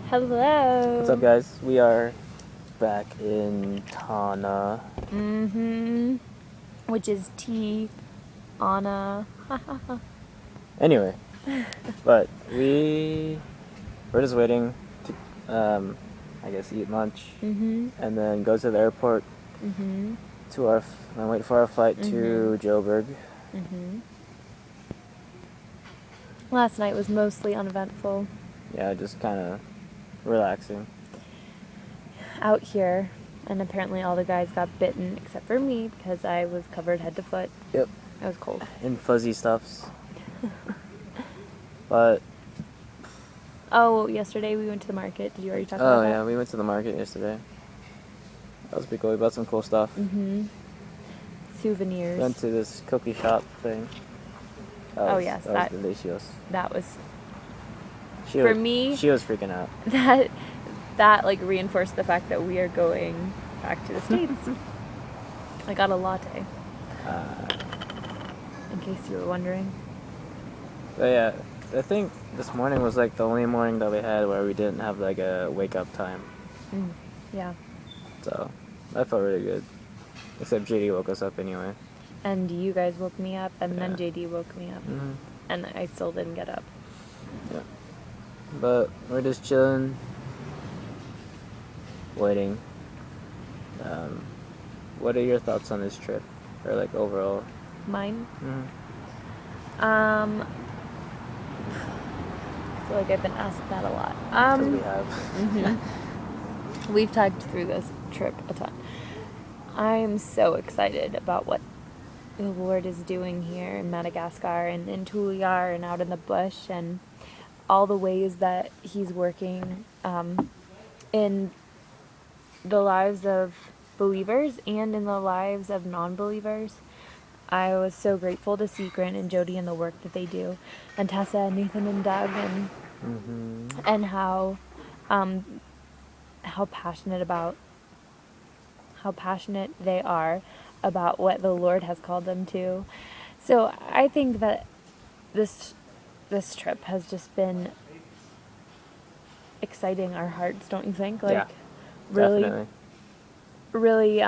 Hello. What's up, guys? We are back in Tana. Which is Anna. Anyway, but we're just waiting to, I guess, eat lunch, and then go to the airport to and wait for our flight to Joburg. Last night was mostly uneventful. Yeah, just kind of relaxing. Out here, and apparently all the guys got bitten except for me because I was covered head to foot. Yep. It was cold. And fuzzy stuffs. But Oh, yesterday we went to the market. Did you already talk about that? oh yeah, we went to the market yesterday. That was pretty cool. We bought some cool stuff. Souvenirs. Went to this cookie shop thing. Oh, yes, that was delicious. That was She for was, me. She was freaking out. That like reinforced the fact that we are going back to the States. I got a latte. In case you were wondering. But yeah, I think this morning was like the only morning that we had where we didn't have like a wake up time. Yeah. So that felt really good. Except JD woke us up anyway. And you guys woke me up, and then Yeah. JD woke me up. And I still didn't get up. Yeah. But we're just chilling, waiting. What are your thoughts on this trip? Or like overall? Mine? Mm-hmm. I feel like I've been asked that a lot. 'Cause we have. We've talked through this trip a ton. I'm so excited about what the Lord is doing here in Madagascar and in Tuliar and out in the bush, and all the ways that He's working in the lives of believers and in the lives of non-believers. I was so grateful to see Grant and Jody and the work that they do, and Tessa and Nathan and Doug, and how passionate they are about what the Lord has called them to. So I think that this trip has just been exciting our hearts, don't you think? Like, Yeah, really, definitely. really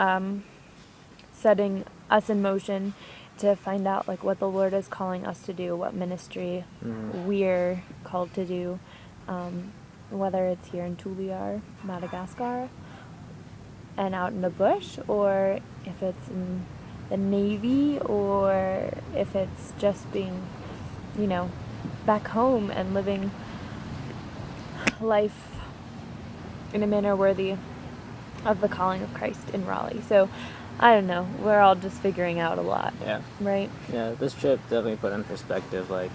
setting us in motion to find out like what the Lord is calling us to do, what ministry we're called to do, whether it's here in Tuliar, Madagascar, and out in the bush, or if it's in the Navy, or if it's just being, back home and living life in a manner worthy of the calling of Christ in Raleigh. So, I don't know. We're all just figuring out a lot. Yeah. Right? Yeah, this trip definitely put in perspective, like,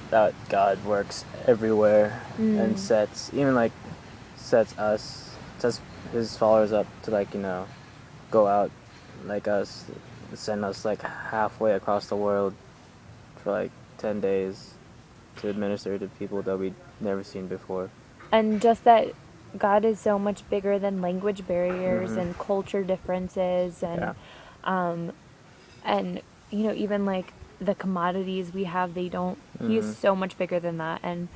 that God works everywhere and sets his followers up to, like, go out like us, send us like halfway across the world for like 10 days to administer to people that we'd never seen before. And just that God is so much bigger than language barriers and culture differences and and even like the commodities we have, they don't. He is so much bigger than that, and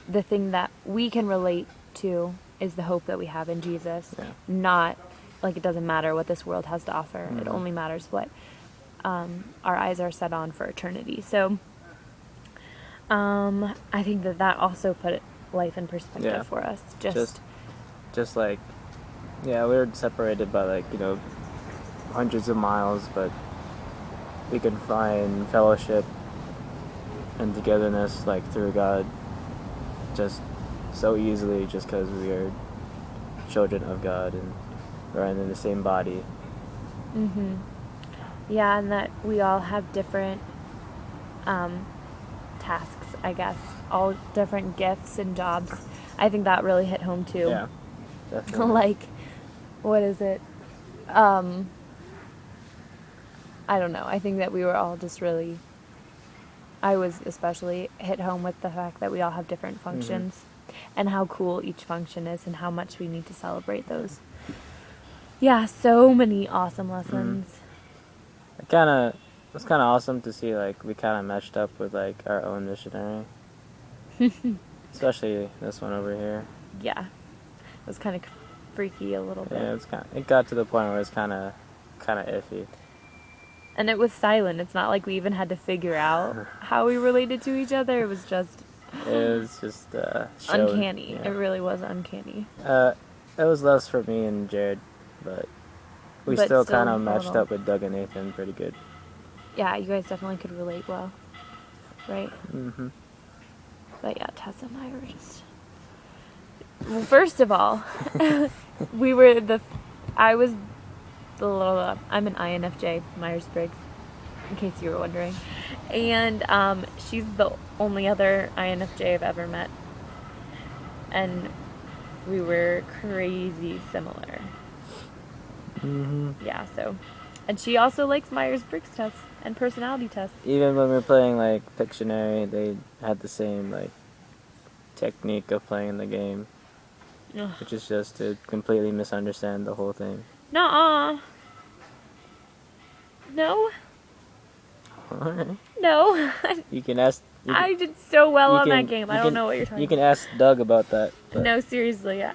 the thing that we can relate to is the hope that we have in Jesus. Yeah. Not like it doesn't matter what this world has to offer. It only matters what our eyes are set on for eternity. So I think that also put life in perspective for us. Just like, yeah, we were separated by like, hundreds of miles, but we could find fellowship and togetherness like through God just so easily, just because we are children of God and we're in the same body. Yeah, and that we all have different tasks, I guess, all different gifts and jobs. I think that really hit home too. Yeah, definitely. Like, what is it? I don't know. I think that we were all just really, I was especially hit home with the fact that we all have different functions and how cool each function is and how much we need to celebrate those. Yeah, so many awesome lessons. It's kind of awesome to see like we kind of matched up with like our own missionary. Especially this one over here. Yeah, it was kind of freaky a little bit. Yeah, it got to the point where it's kind of iffy. And it was silent. It's not like we even had to figure out how we related to each other. It was just It was just uncanny. Yeah. It really was uncanny. It was less for me and Jared, but we But still still kind of a matched little. up with Doug and Nathan pretty good. Yeah, you guys definitely could relate well, right? Mm-hmm. But yeah, Tessa and I were just. Well, first of all, I was the little. I'm an INFJ, Myers Briggs, in case you were wondering, and she's the only other INFJ I've ever met, and we were crazy similar. Mm-hmm. Yeah, so, and she also likes Myers Briggs tests and personality tests. Even when we were playing like Pictionary, they had the same like technique of playing the game, Ugh. which is just to completely misunderstand the whole thing. Nuh-uh. No. Alright. No. You can ask. I did so well on that can- game. you I don't can- know what you're talking You can about. ask Doug about that. But, No, seriously. Yeah.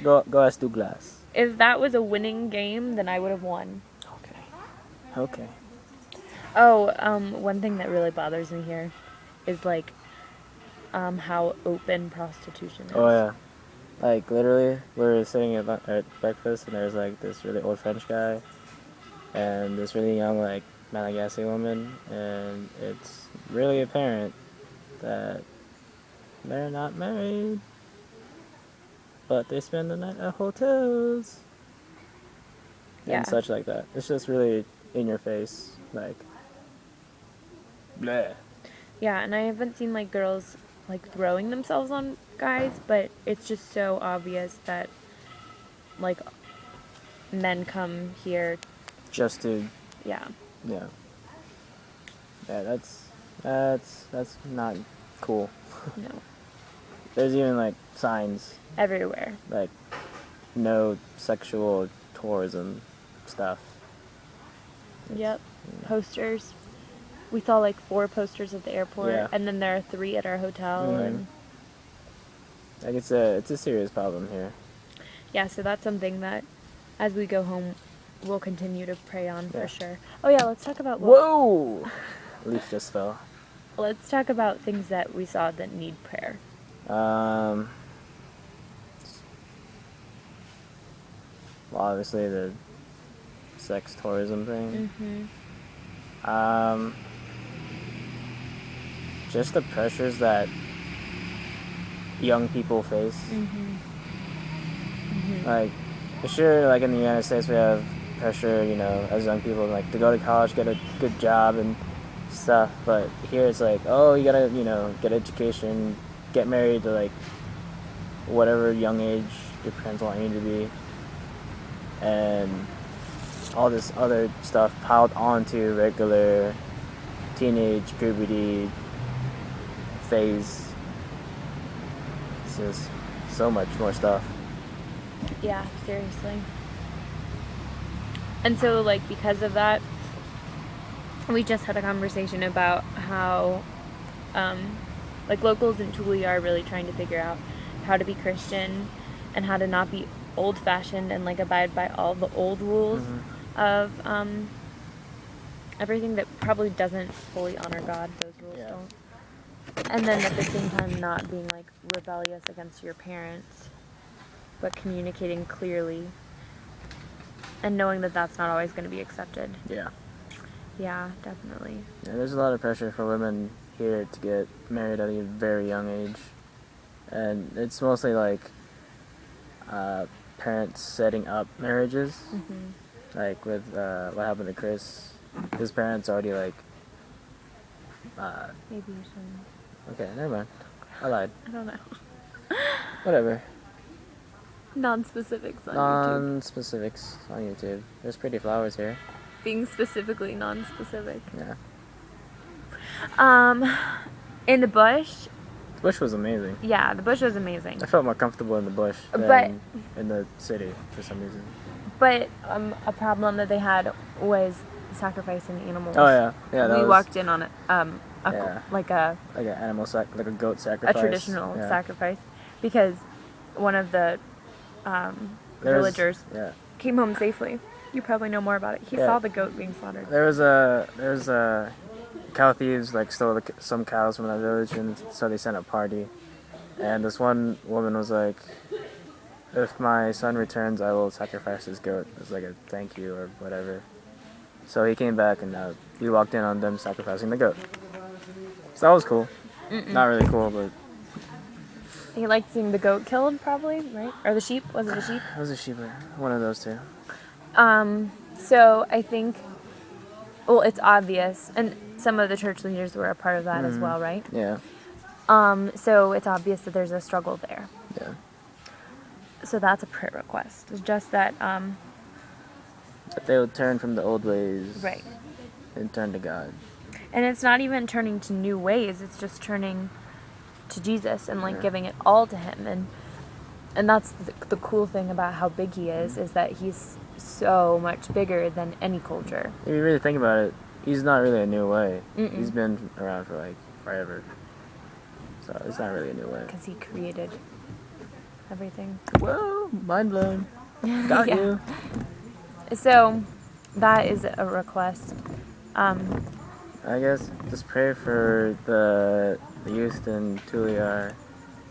Go ask Douglas. If that was a winning game, then I would have won. Okay. Oh, one thing that really bothers me here is like how open prostitution is. Oh yeah. Like literally, we were sitting at breakfast, and there's like this really old French guy, and this really young like Malagasy woman, and it's really apparent that they're not married, but they spend the night at hotels Yeah. and such like that. It's just really in your face, like, bleh. Yeah, and I haven't seen like girls like throwing themselves on guys, but it's just so obvious that like men come here. Just to, Yeah. yeah, that's not cool. No. There's even like signs Everywhere. like no sexual tourism stuff. Yep. Posters. We saw like 4 posters at the airport, Yeah. and then there are 3 at our hotel, Mhm. and Like it's a serious problem here. yeah, so that's something that as we go home we'll continue to pray on Yeah. for sure. Oh yeah, let's talk about Whoa! Leaf just fell. let's talk about things that we saw that need prayer. Well, obviously the sex tourism thing. Mhm. Just the pressures that young people face. Mhm. Mhm. Like, sure, like in the United States, we have pressure, as young people, like to go to college, get a good job and stuff. But here it's like, oh, you gotta, get education, get married to like whatever young age your parents want you to be, and all this other stuff piled onto regular teenage puberty phase. It's just so much more stuff. Yeah, seriously. And so like because of that, we just had a conversation about how like locals in Tule are really trying to figure out how to be Christian and how to not be old-fashioned and like abide by all the old rules of everything that probably doesn't fully honor God. Those rules Yeah. don't. And then at the same time not being like rebellious against your parents, but communicating clearly and knowing that that's not always going to be accepted. Yeah. Yeah, definitely. Yeah, there's a lot of pressure for women here to get married at a very young age. And it's mostly like parents setting up marriages. Mm-hmm. Like with what happened to Chris. His parents already like... Maybe you shouldn't. Okay, never mind. I lied. I don't know. Whatever. Non-specifics on YouTube. Non-specifics on YouTube. There's pretty flowers here. Being specifically non-specific. Yeah. In the bush, The bush was amazing. yeah, the bush was amazing. I felt more comfortable in the bush than But- in the city for some reason. But a problem that they had was sacrificing animals. Oh yeah, yeah. That we was, walked in on a Yeah. like a Like an like a goat sacrifice. traditional Yeah. sacrifice, because one of the villagers Yeah. came home safely. You probably know more about it. He Yeah. saw the goat being slaughtered. There's cow thieves like stole some cows from that village, and so they sent a party. And this one woman was like, "If my son returns, I will sacrifice this goat as like a thank you or whatever." So he came back, and he walked in on them sacrificing the goat. So that was cool. Not really cool, but He liked seeing the goat killed, probably, right? Or the sheep? Was it the sheep? it was a sheep. One of those two. So I think, well, it's obvious, and some of the church leaders were a part of that as well, right? Yeah. So it's obvious that there's a struggle there. Yeah. So that's a prayer request. It's just that, That they would turn from the old ways. right. And turn to God. And it's not even turning to new ways, it's just turning to Jesus and like Yeah. giving it all to him. And that's the cool thing about how big he is that he's so much bigger than any culture. If you really think about it, he's not really a new way. Mm-mm. He's been around for like forever. So it's not really a new way. Because he created everything. Whoa, mind blown. Got Yeah. you. So that is a request. I guess just pray for the youth in Tuliar.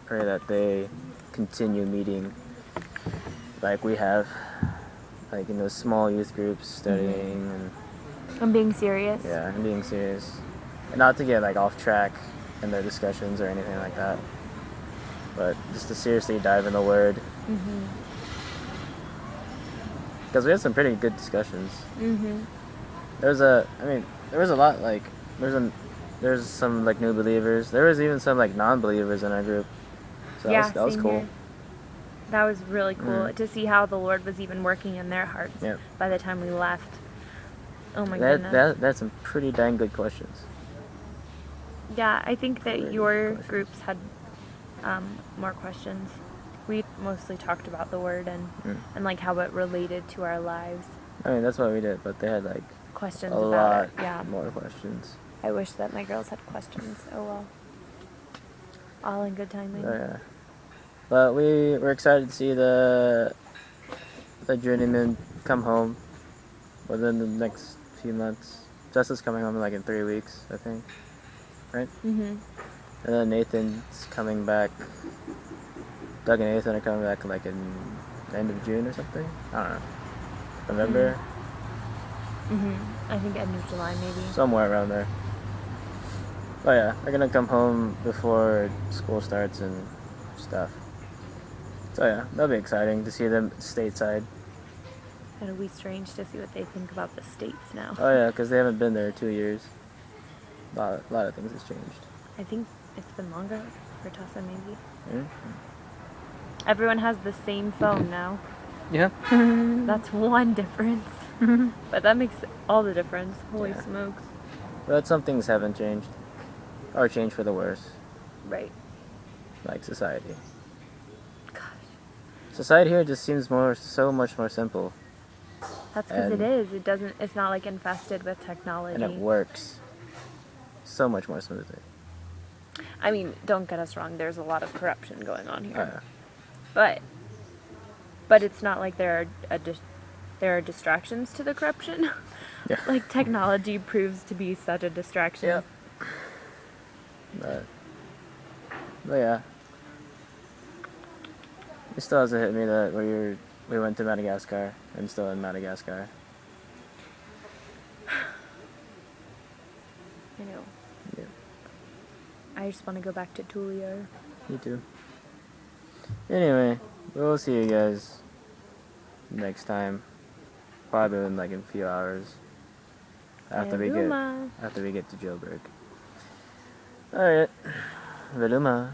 Pray that they continue meeting like we have, like in those small youth groups, studying and I'm being serious. yeah, and being serious, and not to get like off track in their discussions or anything like that, but just to seriously dive in the Word. Because we had some pretty good discussions. There was a lot like there's some like new believers. There was even some like non-believers in our group. So Yeah, that was same cool. here. That was really cool Mm. to see how the Lord was even working in their hearts Yep. by the time we left. Oh my goodness. That's some pretty dang good questions. Yeah, I think that Really your good questions. groups had more questions. We mostly talked about the Word and like how it related to our lives. I mean, that's what we did, but they had like Questions a about lot it. Yeah. more questions. I wish that my girls had questions. Oh well. All in good timing. So, yeah. But we're excited to see the journeyman come home within the next few months. Tessa's coming home like in 3 weeks, I think. Right? Mhm. And then Nathan's coming back. Doug and Nathan are coming back like in the end of June or something. I don't know. November? Mhm. I think end of July maybe. Somewhere around there. Oh yeah, they're gonna come home before school starts and stuff. So yeah, that'll be exciting to see them stateside. It'll be strange to see what they think about the States now. Oh yeah, because they haven't been there 2 years. A lot of things has changed. I think it's been longer for Tessa maybe. Mm-hmm. Everyone has the same phone now. Yeah. That's one difference. But that makes all the difference. Holy Yeah. smokes. But some things haven't changed. Or changed for the worse. Right. Like society. Gosh. Society here just seems so much more simple. That's because it And- is. It's not like infested with technology. And it works so much more smoothly. I mean, don't get us wrong, there's a lot of corruption going on here. Oh, yeah. But it's not like there are distractions to the corruption. Yeah. Like technology proves to be such a distraction. Yep. But yeah. It still hasn't hit me that we went to Madagascar and still in Madagascar. I know. Yeah. I just want to go back to Tuliar. Me too. Anyway, we'll see you guys next time. Probably in like a few hours. After we Veluma. get to Joburg. Alright. Veluma.